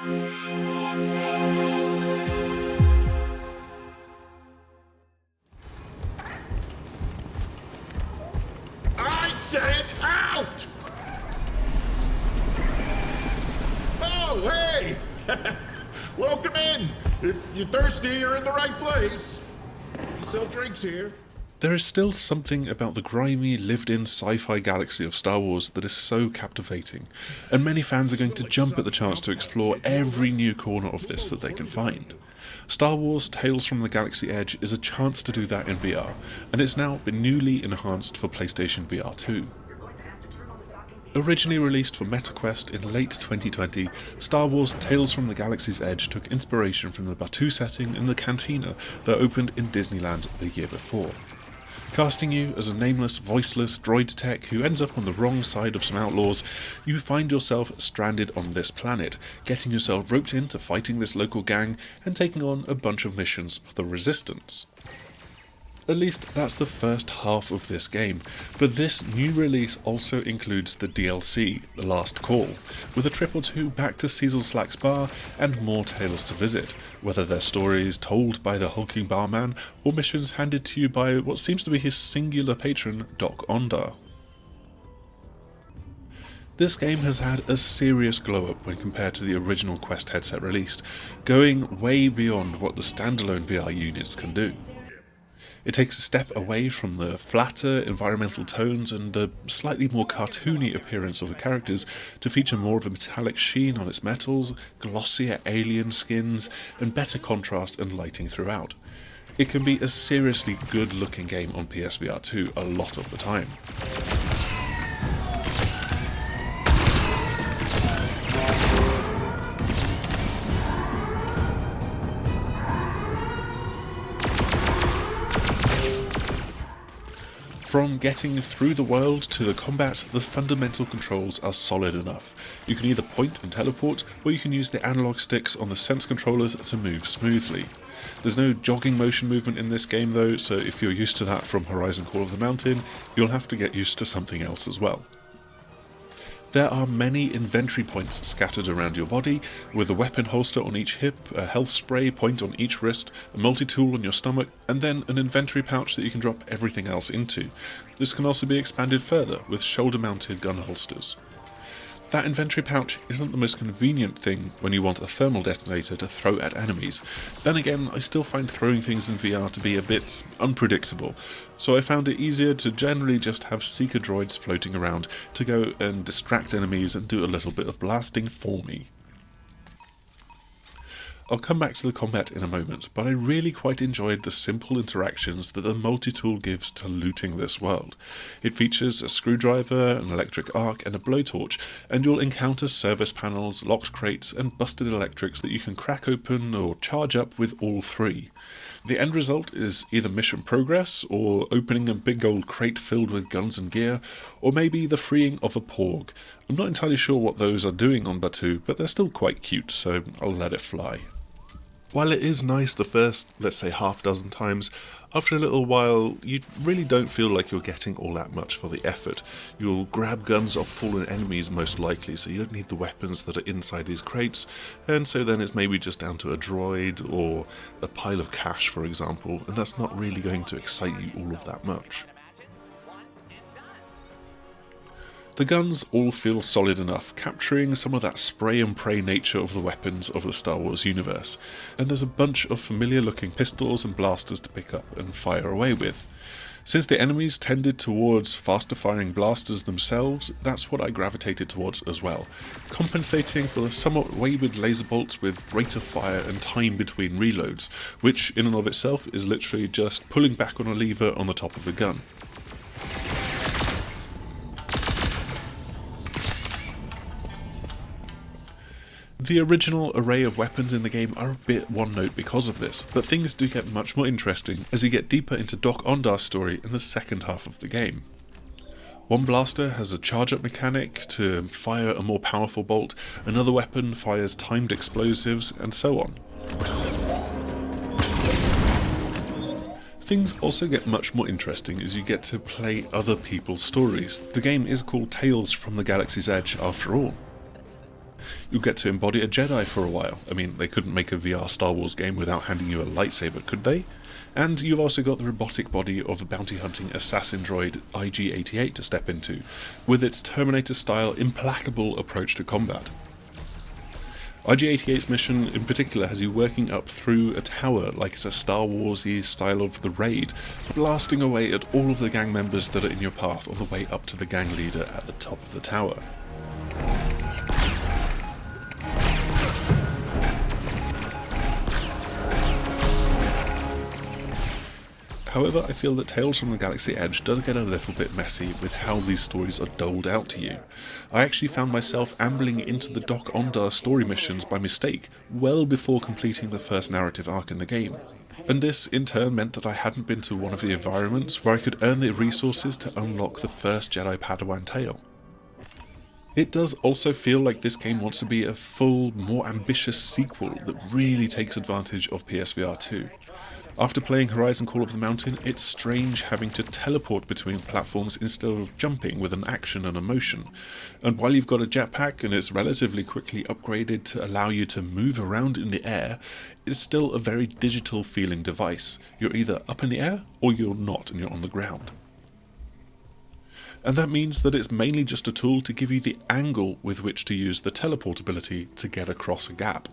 I said out! Oh, hey! Welcome in! If you're thirsty, you're in the right place. We sell drinks here. There is still something about the grimy, lived-in sci-fi galaxy of Star Wars that is so captivating, and many fans are going to jump at the chance to explore every new corner of this that they can find. Star Wars Tales from the Galaxy Edge is a chance to do that in VR, and it's now been newly enhanced for PlayStation VR 2. Originally released for MetaQuest in late 2020, Star Wars Tales from the Galaxy's Edge took inspiration from the Batuu setting in the Cantina that opened in Disneyland the year before. Casting you as a nameless, voiceless droid tech who ends up on the wrong side of some outlaws, you find yourself stranded on this planet, getting yourself roped into fighting this local gang and taking on a bunch of missions for the Resistance. At least that's the first half of this game, but this new release also includes the DLC, The Last Call, with a trip or two back to Cecil Slack's bar and more tales to visit, whether they're stories told by the hulking barman or missions handed to you by what seems to be his singular patron, Dok-Ondar. This game has had a serious glow up when compared to the original Quest headset released, going way beyond what the standalone VR units can do. It takes a step away from the flatter environmental tones and the slightly more cartoony appearance of the characters to feature more of a metallic sheen on its metals, glossier alien skins, and better contrast and lighting throughout. It can be a seriously good looking game on PSVR 2 a lot of the time. From getting through the world to the combat, the fundamental controls are solid enough. You can either point and teleport, or you can use the analog sticks on the sense controllers to move smoothly. There's no jogging motion movement in this game though, so if you're used to that from Horizon Call of the Mountain, you'll have to get used to something else as well. There are many inventory points scattered around your body, with a weapon holster on each hip, a health spray point on each wrist, a multi-tool on your stomach, and then an inventory pouch that you can drop everything else into. This can also be expanded further with shoulder-mounted gun holsters. That inventory pouch isn't the most convenient thing when you want a thermal detonator to throw at enemies. Then again, I still find throwing things in VR to be a bit unpredictable, so I found it easier to generally just have seeker droids floating around to go and distract enemies and do a little bit of blasting for me. I'll come back to the combat in a moment, but I really quite enjoyed the simple interactions that the multi-tool gives to looting this world. It features a screwdriver, an electric arc and a blowtorch, and you'll encounter service panels, locked crates and busted electrics that you can crack open or charge up with all three. The end result is either mission progress, or opening a big old crate filled with guns and gear, or maybe the freeing of a porg. I'm not entirely sure what those are doing on Batuu, but they're still quite cute, so I'll let it fly. While it is nice the first, let's say, half dozen times, after a little while you really don't feel like you're getting all that much for the effort. You'll grab guns off fallen enemies most likely, so you don't need the weapons that are inside these crates, and so then it's maybe just down to a droid or a pile of cash, for example, and that's not really going to excite you all of that much. The guns all feel solid enough, capturing some of that spray and pray nature of the weapons of the Star Wars universe, and there's a bunch of familiar looking pistols and blasters to pick up and fire away with. Since the enemies tended towards faster firing blasters themselves, that's what I gravitated towards as well, compensating for the somewhat wayward laser bolts with rate of fire and time between reloads, which in and of itself is literally just pulling back on a lever on the top of a gun. The original array of weapons in the game are a bit one-note because of this, but things do get much more interesting as you get deeper into Dok-Ondar's story in the second half of the game. One blaster has a charge-up mechanic to fire a more powerful bolt, another weapon fires timed explosives, and so on. Things also get much more interesting as you get to play other people's stories. The game is called Tales from the Galaxy's Edge after all. You'll get to embody a Jedi for a while. I mean, they couldn't make a VR Star Wars game without handing you a lightsaber, could they? And you've also got the robotic body of the bounty hunting assassin droid IG-88 to step into, with its Terminator-style implacable approach to combat. IG-88's mission in particular has you working up through a tower like it's a Star Wars-y style of The Raid, blasting away at all of the gang members that are in your path on the way up to the gang leader at the top of the tower. However, I feel that Tales from the Galaxy Edge does get a little bit messy with how these stories are doled out to you. I actually found myself ambling into the Dok-Ondar story missions by mistake, well before completing the first narrative arc in the game. And this in turn meant that I hadn't been to one of the environments where I could earn the resources to unlock the first Jedi Padawan tale. It does also feel like this game wants to be a full, more ambitious sequel that really takes advantage of PSVR 2. After playing Horizon Call of the Mountain, it's strange having to teleport between platforms instead of jumping with an action and a motion. And while you've got a jetpack and it's relatively quickly upgraded to allow you to move around in the air, it's still a very digital feeling device. You're either up in the air or you're not and you're on the ground. And that means that it's mainly just a tool to give you the angle with which to use the teleport ability to get across a gap.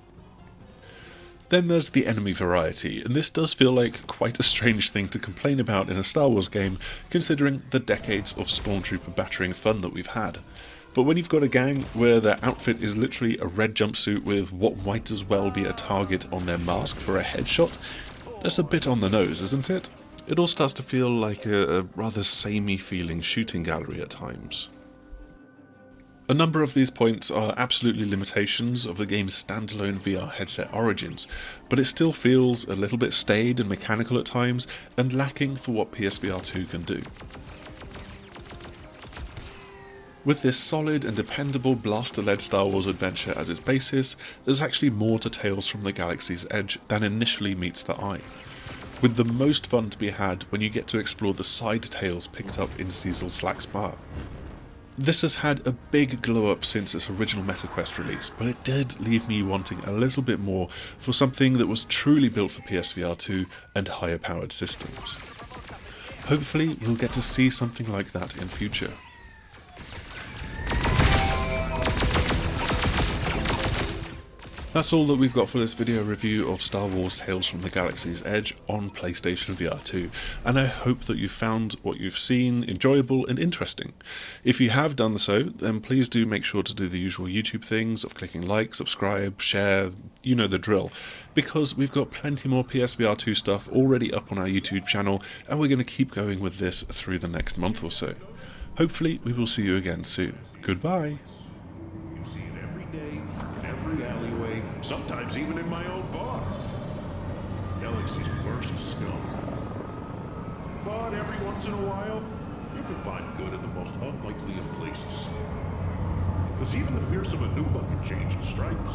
Then there's the enemy variety, and this does feel like quite a strange thing to complain about in a Star Wars game, considering the decades of stormtrooper battering fun that we've had. But when you've got a gang where their outfit is literally a red jumpsuit with what might as well be a target on their mask for a headshot, that's a bit on the nose, isn't it? It all starts to feel like a rather samey feeling shooting gallery at times. A number of these points are absolutely limitations of the game's standalone VR headset origins, but it still feels a little bit staid and mechanical at times, and lacking for what PSVR 2 can do. With this solid and dependable blaster-led Star Wars adventure as its basis, there's actually more to Tales from the Galaxy's Edge than initially meets the eye, with the most fun to be had when you get to explore the side tales picked up in Cecil Slack's bar. This has had a big glow up since its original MetaQuest release, but it did leave me wanting a little bit more for something that was truly built for PSVR 2 and higher powered systems. Hopefully we'll get to see something like that in future. That's all that we've got for this video review of Star Wars Tales from the Galaxy's Edge on PlayStation VR 2, and I hope that you found what you've seen enjoyable and interesting. If you have done so, then please do make sure to do the usual YouTube things of clicking like, subscribe, share, you know the drill, because we've got plenty more PSVR 2 stuff already up on our YouTube channel, and we're going to keep going with this through the next month or so. Hopefully we will see you again soon. Goodbye. You see it every day, in every alleyway, sometimes even in my own bar. Galaxy's worst scum. But every once in a while, you can find good in the most unlikely of places. Because even the fearsome Anuba can change in stripes.